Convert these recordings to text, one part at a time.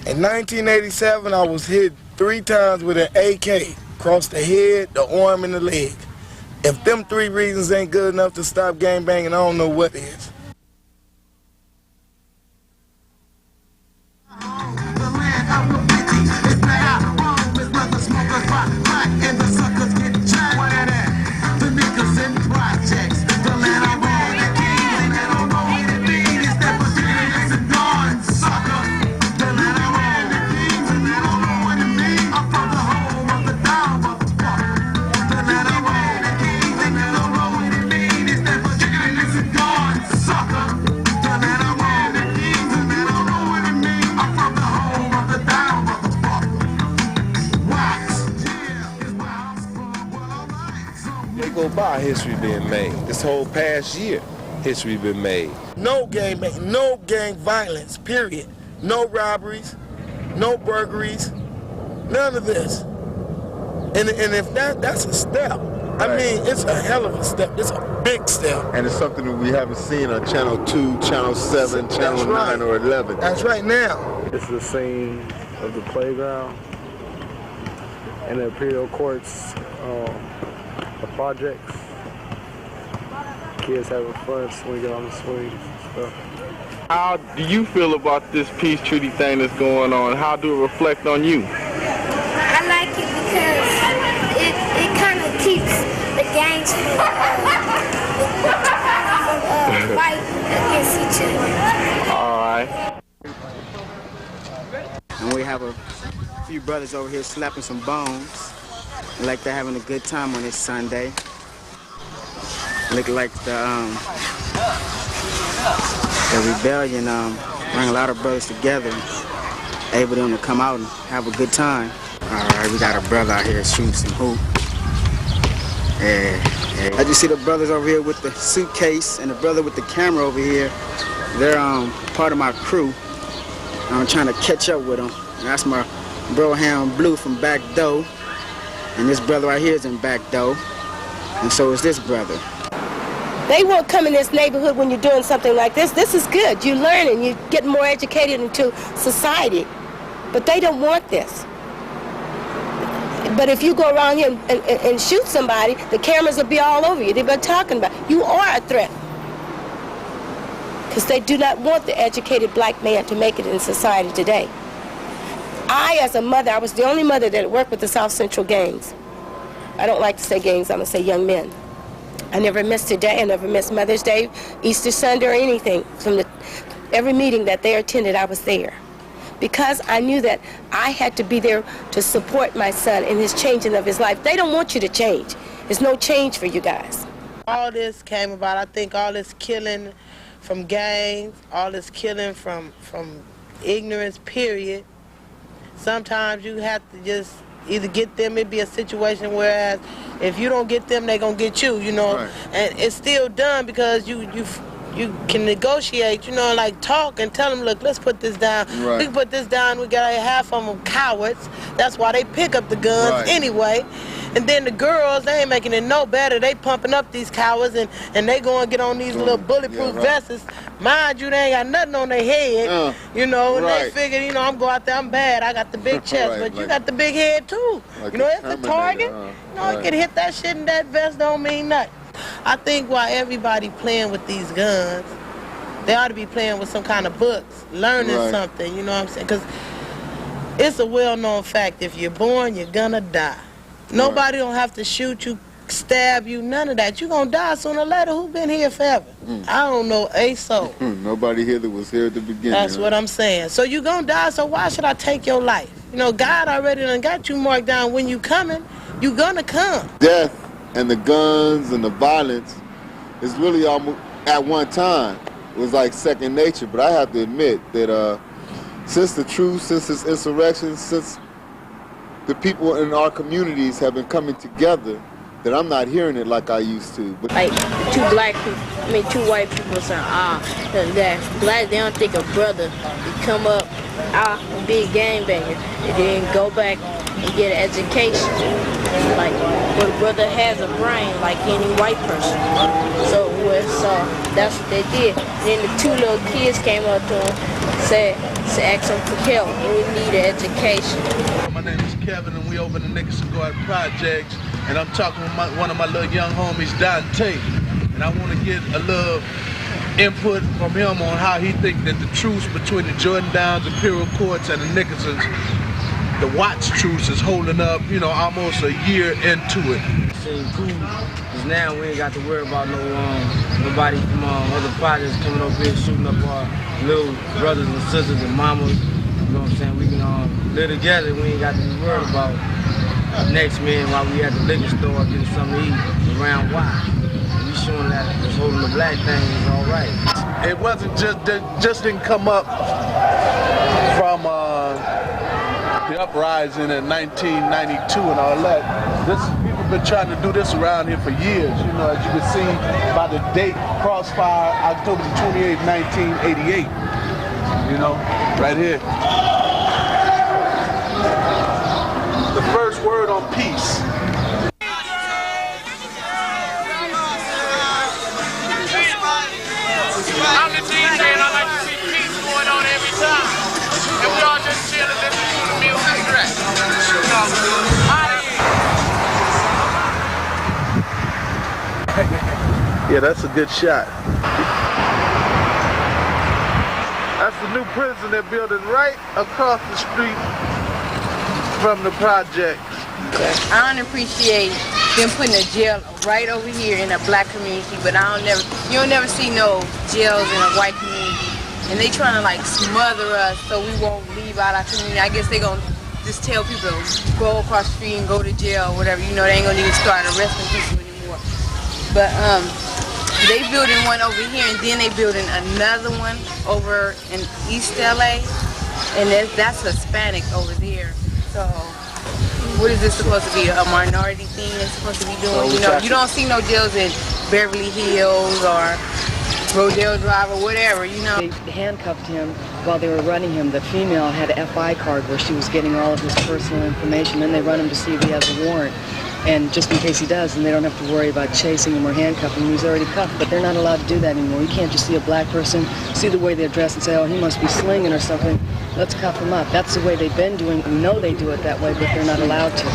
In 1987, I was hit 3 times with an AK, across the head, the arm, and the leg. If them 3 reasons ain't good enough to stop gangbanging, I don't know what is. The Nickerson projects, the land I roll, the kings, and they don't know what it means. It's that Brazilians and guns, sucker. The land I roll, the kings, and they don't know what it means. I'm from the home of the down, motherfucker. The land I roll, the kings, and they don't know what it means. It's that Brazilians and guns, sucker. The land I roll, the kings, and they don't know what it means. I'm from the home of the down, motherfucker. Wax, yeah, is where I'm from, what I like. They go by history being made. This whole past year, history been made. No gang violence, period. No robberies, no burglaries, none of this. And if that's a step, I mean, it's a hell of a step. It's a big step. And it's something that we haven't seen on Channel 2, Channel 7, Channel 9, or 11. That's right now. This is the scene of the playground and the Imperial Courts, the projects. Kids having fun, swinging on the swings and stuff. How do you feel about this peace treaty thing that's going on? How do it reflect on you? I like it because it kind of keeps the gangs from fighting against each other. All right. And we have a few brothers over here slapping some bones. Like they're having a good time on this Sunday. Look like the rebellion bring a lot of brothers together, able them to come out and have a good time. All right, we got a brother out here shooting some hoop. I just see the brothers over here with the suitcase and the brother with the camera over here. They're part of my crew. I'm trying to catch up with them. That's my bro Ham Blue from Back Door. And this brother right here is in Back Door. And so is this brother. They won't come in this neighborhood when you're doing something like this. This is good. You're learning. You're getting more educated into society. But they don't want this. But if you go around here and shoot somebody, the cameras will be all over you. They've been talking about you are a threat. Because they do not want the educated black man to make it in society today. I, as a mother, I was the only mother that worked with the South Central gangs. I don't like to say gangs, I'm going to say young men. I never missed a day. I never missed Mother's Day, Easter Sunday, or anything. From every meeting that they attended, I was there. Because I knew that I had to be there to support my son in his changing of his life. They don't want you to change. There's no change for you guys. All this came about, I think all this killing from gangs, all this killing from ignorance, period. Sometimes you have to just either get them, it'd be a situation whereas if you don't get them, they gonna get you, you know. Right. And it's still done because you can negotiate, you know, like talk and tell them, look, let's put this down. Right. We can put this down. We got half of them cowards. That's why they pick up the guns anyway. And then the girls, they ain't making it no better. They pumping up these cowards and they going to get on these little bulletproof vests. Mind you, they ain't got nothing on their head, you know, and they figure, you know, I'm going out there, I'm bad. I got the big chest, but you got the big head too. Like you know, it's a target. You know, you can hit that shit in that vest, don't mean nothing. I think while everybody playing with these guns, they ought to be playing with some kind of books, learning something, you know what I'm saying? Because it's a well-known fact, if you're born, you're gonna die. Nobody don't have to shoot you, stab you, none of that. You're gonna die sooner or later. Who been here forever? I don't know a soul. Nobody here that was here at the beginning. That's what I'm saying. So you gonna die, so why should I take your life? You know, God already done got you marked down. When you coming, you gonna come. Death and the guns and the violence is really almost, at one time, it was like second nature. But I have to admit that since the truth, since this insurrection, since the people in our communities have been coming together, that I'm not hearing it like I used to. But like two white people saying, that black, they don't think a brother would come up, and be a gangbanger, and then go back and get an education. Like, but a brother has a brain like any white person. So that's what they did. Then the two little kids came up to him, say ask them for help. We need an education. My name is Kevin, and we over in the Nickerson Projects, and I'm talking with one of my little young homies, Dante, and I want to get a little input from him on how he thinks that the truce between the Jordan Downs, Imperial Courts, and the Nickersons, the Watts truce, is holding up, you know, almost a year into it. Seem cool, because now we ain't got to worry about nobody from other projects coming up here shooting up our little brothers and sisters and mamas. You know what I'm saying? We can live together. We ain't got to be worried about next man while we at the liquor store getting something to eat around why. We showing that us holding the black thing is all right. It wasn't just didn't come up from the uprising in 1992 and all that. People been trying to do this around here for years. You know, as you can see by the date, Crossfire, October 28, 1988. You know, right here. The first word on peace. I'm the DJ and I like to see peace going on every time. And we all just chill and listen to the music track. Yeah, that's a good shot. That's the new prison they're building right across the street from the projects. I don't appreciate them putting a jail right over here in a black community, but you'll never see no jails in a white community. And they trying to like smother us so we won't leave out our community. I guess they gonna just tell people to go across the street and go to jail or whatever. You know, they ain't gonna even start arresting people anymore. But they building one over here, and then they building another one over in East LA, and that's Hispanic over there. So what is this supposed to be, a minority thing it's supposed to be doing? You know, you don't see no jails in Beverly Hills or Rodeo Drive or whatever, you know. They handcuffed him while they were running him. The female had an FI card where she was getting all of his personal information. Then they run him to see if he has a warrant. And just in case he does, and they don't have to worry about chasing him or handcuffing him. He's already cuffed, but they're not allowed to do that anymore. You can't just see a black person, see the way they're dressed and say, oh, he must be slinging or something. Let's cuff him up. That's the way they've been doing it. We know they do it that way, but they're not allowed to.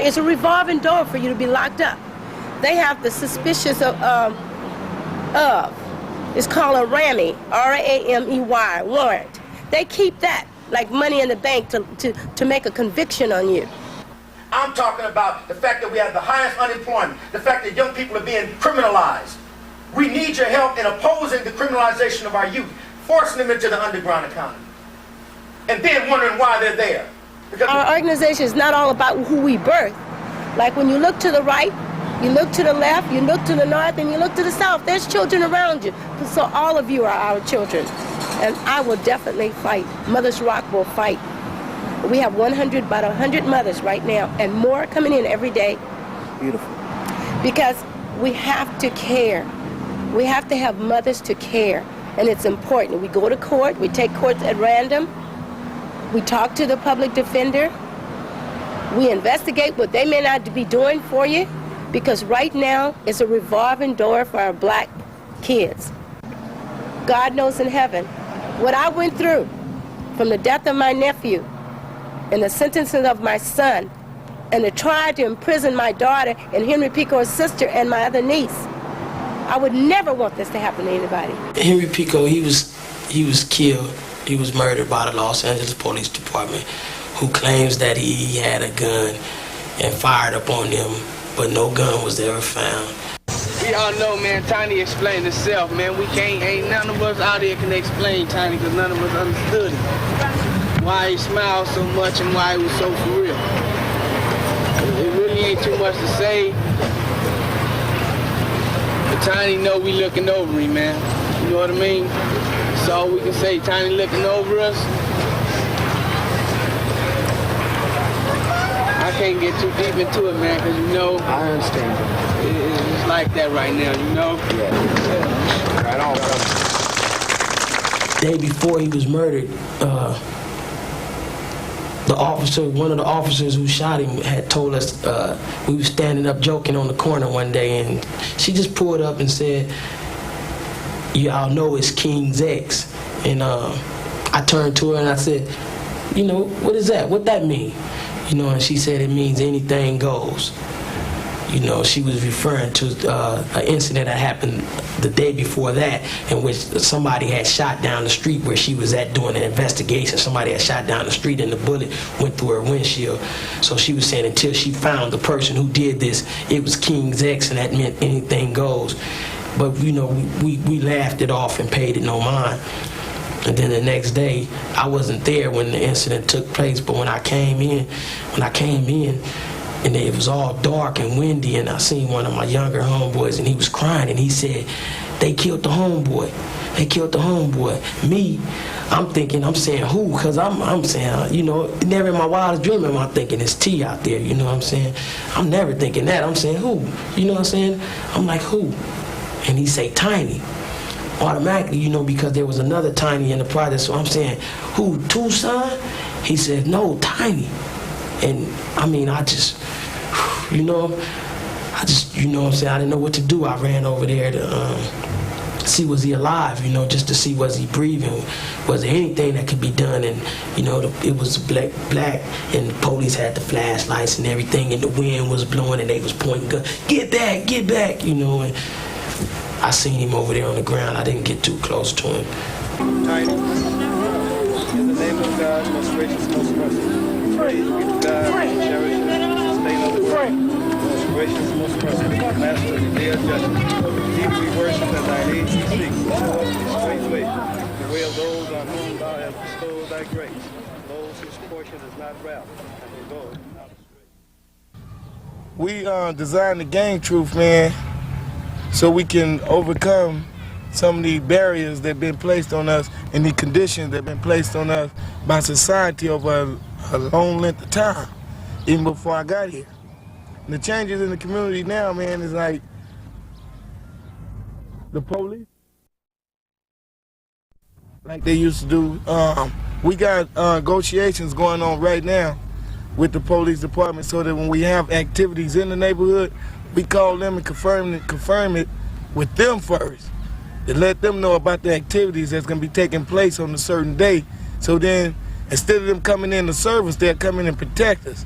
It's a revolving door for you to be locked up. They have the suspicious of. It's called a RAMEY, R-A-M-E-Y, warrant. They keep that like money in the bank to make a conviction on you. I'm talking about the fact that we have the highest unemployment, the fact that young people are being criminalized. We need your help in opposing the criminalization of our youth, forcing them into the underground economy, and then wondering why they're there. Because our organization is not all about who we birth. Like when you look to the right, you look to the left, you look to the north, and you look to the south. There's children around you. So all of you are our children. And I will definitely fight. Mothers Rock will fight. We have about 100 mothers right now, and more coming in every day. Beautiful. Because we have to care. We have to have mothers to care, and it's important. We go to court, we take courts at random, we talk to the public defender, we investigate what they may not be doing for you, because right now it's a revolving door for our black kids. God knows in heaven what I went through from the death of my nephew and the sentencing of my son and the trial to imprison my daughter and Henry Pico's sister and my other niece. I would never want this to happen to anybody. Henry Pico, he was killed. He was murdered by the Los Angeles Police Department, who claims that he had a gun and fired upon him, but no gun was ever found. We all know, man, Tiny explained himself, man. Ain't none of us out here can explain Tiny, because none of us understood him. Why he smiled so much and why he was so for real. It really ain't too much to say. But Tiny know we looking over him, man. You know what I mean? That's all we can say. Tiny looking over us. I can't get too deep into it, man, because you know. I understand. It's like that right now, you know? Yeah. Right on, brother. The day before he was murdered, one of the officers who shot him had told us, we were standing up joking on the corner one day, and she just pulled up and said, y'all know it's King's ex. And I turned to her and I said, you know, what is that? What that mean? You know, and she said it means anything goes. You know, she was referring to an incident that happened the day before that, in which somebody had shot down the street where she was at doing an investigation. Somebody had shot down the street and the bullet went through her windshield. So she was saying until she found the person who did this, it was King's X, and that meant anything goes. But, you know, we laughed it off and paid it no mind. And then the next day, I wasn't there when the incident took place, but when I came in, and it was all dark and windy, and I seen one of my younger homeboys, and he was crying, and he said, they killed the homeboy. They killed the homeboy. Me, I'm saying who? Because I'm saying, you know, never in my wildest dream am I thinking it's T out there, you know what I'm saying? I'm never thinking that. I'm saying who? You know what I'm saying? I'm like, who? And he say Tiny. Automatically, you know, because there was another Tiny in the project, so I'm saying, who, Tucson? He said, no, Tiny. And I mean, I just, you know what I'm saying, I didn't know what to do. I ran over there to see was he alive, you know, just to see was he breathing, was there anything that could be done. And, you know, it was black, and the police had the flashlights and everything, and the wind was blowing, and they was pointing guns, get back, you know. And I seen him over there on the ground. I didn't get too close to him. Tiny, in the name of God, most gracious, most merciful. Praise be to God, cherisher, stay of the world, most gracious, most merciful, master of the day of judgment. Deep we worship at thine age we seek, show us the straight way, the way of those on whom thou hast bestowed thy grace, those whose portion is not wrath, and who go not astray. We designed the Gang Truth, man, so we can overcome some of the barriers that have been placed on us and the conditions that have been placed on us by society over a long length of time, even before I got here. And the changes in the community now, man, is like the police, like they used to do. We got negotiations going on right now with the police department so that when we have activities in the neighborhood, we call them and confirm it with them first, to let them know about the activities that's going to be taking place on a certain day. So then, instead of them coming in to service, they'll come in and protect us.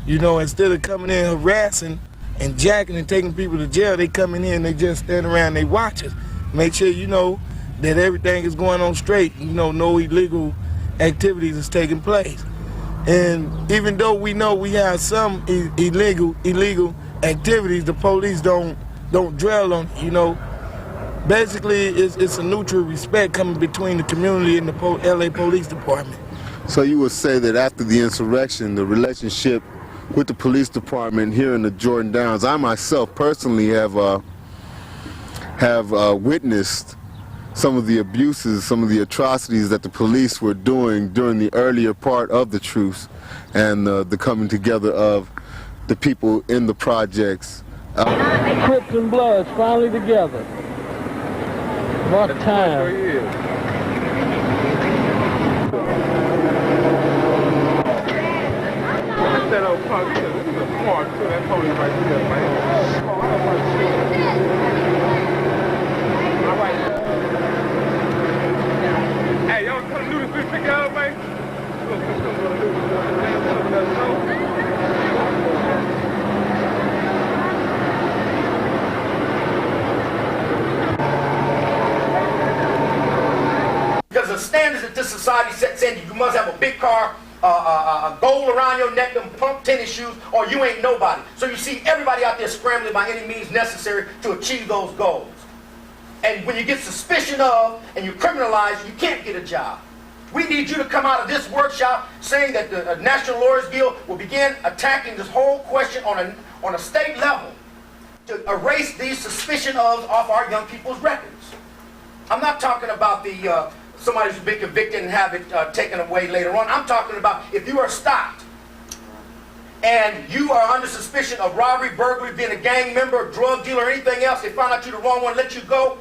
You know, instead of coming in harassing and jacking and taking people to jail, they come in here and they just stand around and they watch us. Make sure you know that everything is going on straight. You know, no illegal activities is taking place. And even though we know we have some illegal activities, the police don't dwell on it, you know. Basically, it's a mutual respect coming between the community and the LA Police Department. So you would say that after the insurrection, the relationship with the police department here in the Jordan Downs, I myself personally have witnessed some of the abuses, some of the atrocities that the police were doing during the earlier part of the truce and the coming together of the people in the projects. Crips and Bloods finally together. What time? That old punk, this is a smart too. That pony right there, man. All right. Hey, y'all come do this big out, man. Because the standards that this society sets in, you must have a big car, a gold around your neck, them pump tennis shoes, or you ain't nobody. So you see everybody out there scrambling by any means necessary to achieve those goals. And when you get suspicion of and you criminalize, you can't get a job. We need you to come out of this workshop saying that the National Lawyers Guild will begin attacking this whole question on a state level to erase these suspicion ofs off our young people's records. I'm not talking about the somebody who's been convicted and have it taken away later on. I'm talking about if you are stopped and you are under suspicion of robbery, burglary, being a gang member, drug dealer, or anything else, they find out you're the wrong one, let you go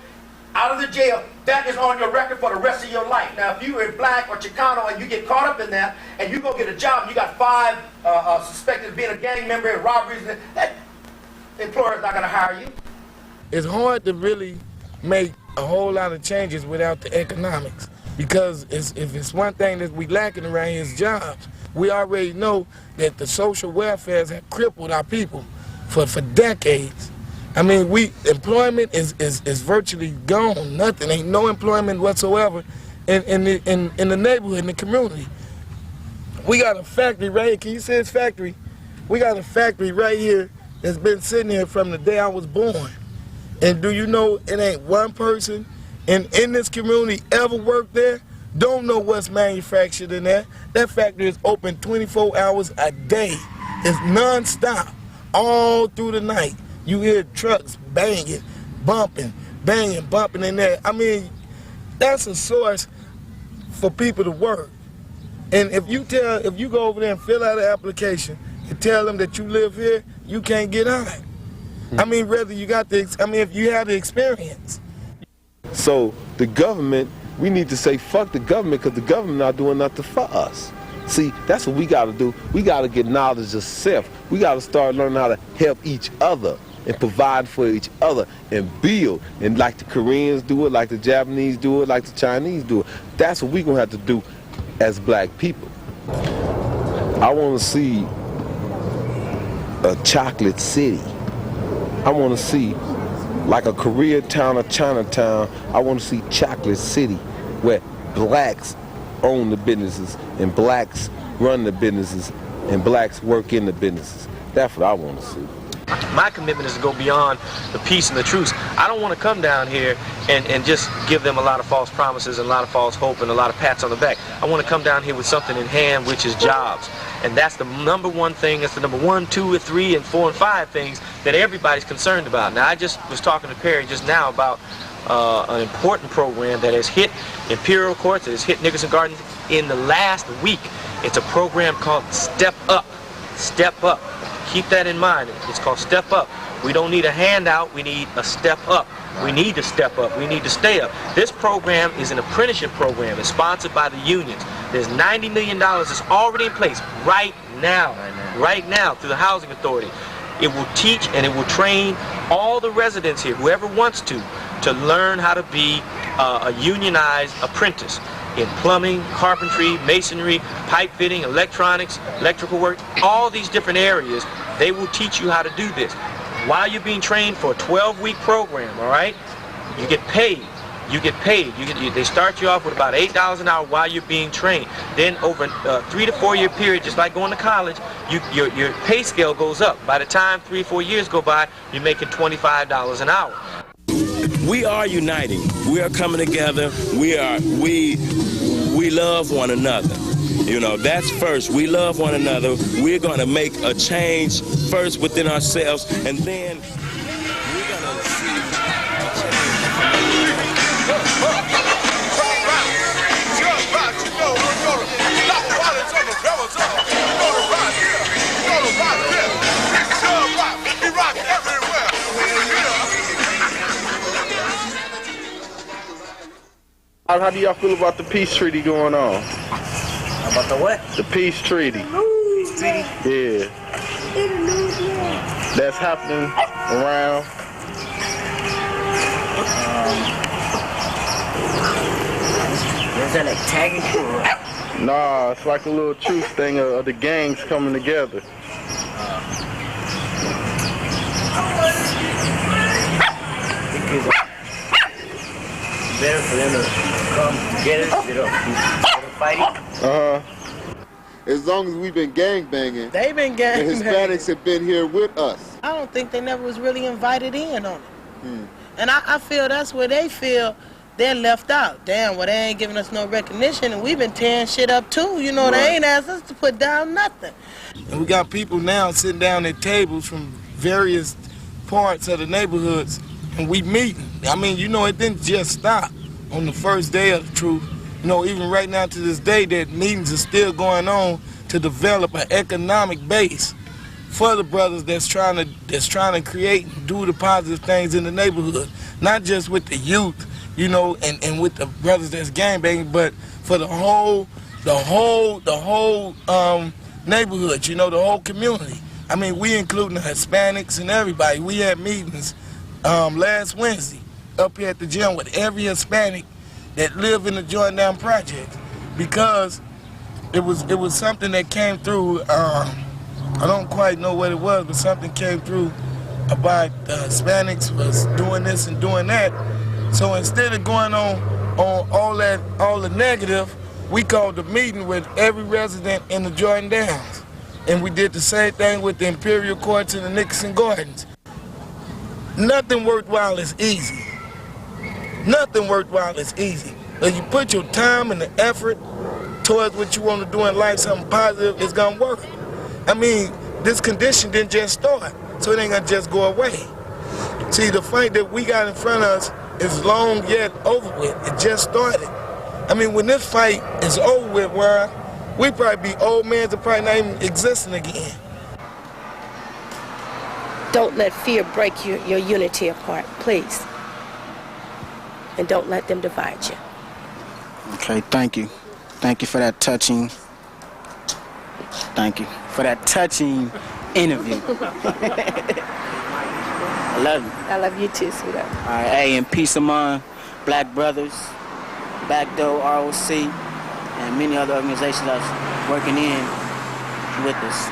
out of the jail, that is on your record for the rest of your life. Now, if you are black or Chicano and you get caught up in that and you go get a job and you got 5 suspected of being a gang member and robberies, that employer's not going to hire you. It's hard to really make a whole lot of changes without the economics. Because if it's one thing that we lacking around here is jobs. We already know that the social welfare have crippled our people for decades. I mean, employment is virtually gone. Nothing, ain't no employment whatsoever in the neighborhood, in the community. We got a factory right here. Can you see this factory? We got a factory right here that's been sitting here from the day I was born. And do you know it ain't one person in this community ever worked there? Don't know what's manufactured in there. That factory is open 24 hours a day. It's non-stop, all through the night. You hear trucks banging, bumping in there. I mean, that's a source for people to work. And if you go over there and fill out an application and tell them that you live here, you can't get on. I mean, if you have the experience. So the government, we need to say fuck the government because the government not doing nothing for us. See, that's what we got to do. We got to get knowledge of self. We got to start learning how to help each other and provide for each other and build. And like the Koreans do it, like the Japanese do it, like the Chinese do it. That's what we're going to have to do as black people. I want to see a chocolate city. I want to see like a Koreatown or Chinatown. I want to see chocolate city where blacks own the businesses and blacks run the businesses and blacks work in the businesses. That's what I want to see. My commitment is to go beyond the peace and the truce. I don't want to come down here and just give them a lot of false promises and a lot of false hope and a lot of pats on the back. I want to come down here with something in hand, which is jobs. And that's the number one thing, that's the number 1, 2, 3, and 4, and 5 things that everybody's concerned about. Now, I just was talking to Perry just now about an important program that has hit Imperial Courts, that has hit Nickerson Gardens in the last week. It's a program called Step Up. Step Up. Keep that in mind. It's called Step Up. We don't need a handout. We need a step up. We need to step up. We need to stay up. This program is an apprenticeship program. It's sponsored by the unions. There's $90 million that's already in place right now through the Housing Authority. It will teach and it will train all the residents here, whoever wants to learn how to be a unionized apprentice in plumbing, carpentry, masonry, pipe fitting, electronics, electrical work, all these different areas. They will teach you how to do this. While you're being trained for a 12-week program, all right, you get paid. You get paid. They start you off with about $8 an hour while you're being trained. Then over a 3 to 4 year period, just like going to college, your pay scale goes up. By the time 3 or 4 years go by, you're making $25 an hour. We are uniting. We are coming together. We love one another. You know, that's first. We love one another. We're going to make a change first within ourselves, and then we're going to see a How do y'all feel about the peace treaty going on? About the what? The peace treaty. Peace treaty? Yeah. That's happening around. Is that like tagging? Nah, it's like a little truce thing of the gangs coming together. Better for them to come together instead of fighting. As long as we've been gangbanging, They've been gang the Hispanics have been here with us. I don't think they never was really invited in on it. And I feel that's where they feel they're left out. Damn, well, they ain't giving us no recognition, and we've been tearing shit up too. You know, They ain't asked us to put down nothing. And we got people now sitting down at tables from various parts of the neighborhoods, and we meeting. I mean, you know, it didn't just stop on the first day of the truth. You know, even right now to this day, that meetings are still going on to develop an economic base for the brothers that's trying to create and do the positive things in the neighborhood. Not just with the youth, you know, and with the brothers that's gangbanging, but for the whole neighborhood, you know, the whole community. I mean, we including the Hispanics and everybody. We had meetings last Wednesday up here at the gym with every Hispanic that live in the Jordan Down Project, because it was something that came through. I don't quite know what it was, but something came through about Hispanics was doing this and doing that. So instead of going on all the negative, we called a meeting with every resident in the Jordan Downs. And we did the same thing with the Imperial Courts and the Nickerson Gardens. Nothing worthwhile is easy. Nothing worthwhile is easy. If you put your time and the effort towards what you want to do in life, something positive, it's gonna work. I mean, this condition didn't just start, so it ain't gonna just go away. See, the fight that we got in front of us is long yet over with. It just started. I mean, when this fight is over with, where we probably be old men that probably not even existing again. Don't let fear break your unity apart, please. And don't let them divide you. Okay, thank you. Thank you for that touching. Thank you for that touching interview. I love you. I love you too, sweetheart. All right, hey, and peace among Black Brothers, Backdoor ROC, and many other organizations that's working in with us.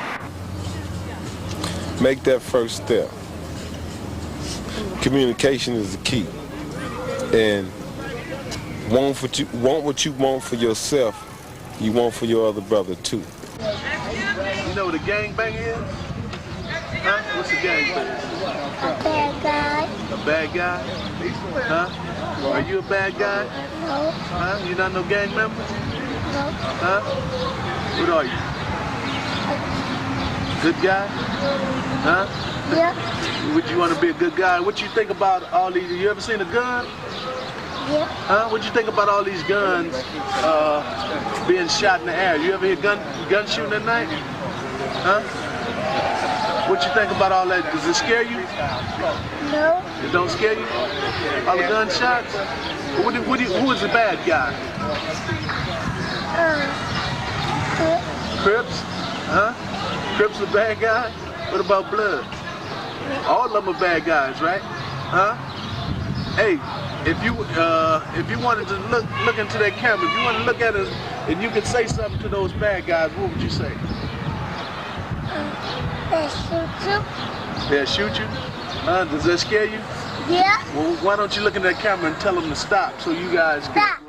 Make that first step. Communication is the key. And want what you want for yourself, you want for your other brother too. You know what a gangbang is? Huh? What's a gangbang? A bad guy. A bad guy? Huh? Are you a bad guy? No. Huh? You not no gang member? No. Huh? What are you? Good guy? Huh? Yeah. Would you want to be a good guy? What you think about all these? You ever seen a gun? Yeah. Huh? What you think about all these guns being shot in the air? You ever hear gun shooting at night? Huh? What you think about all that? Does it scare you? No. It don't scare you? All the gunshots? Who is the bad guy? Crips? Huh? Crips a bad guy? What about Blood? All of them are bad guys, right? Huh? Hey, if you wanted to look into that camera, if you want to look at us and you could say something to those bad guys, what would you say? They'll shoot you. They'll shoot you? Does that scare you? Yeah. Well, why don't you look in that camera and tell them to stop so you guys can... Stop.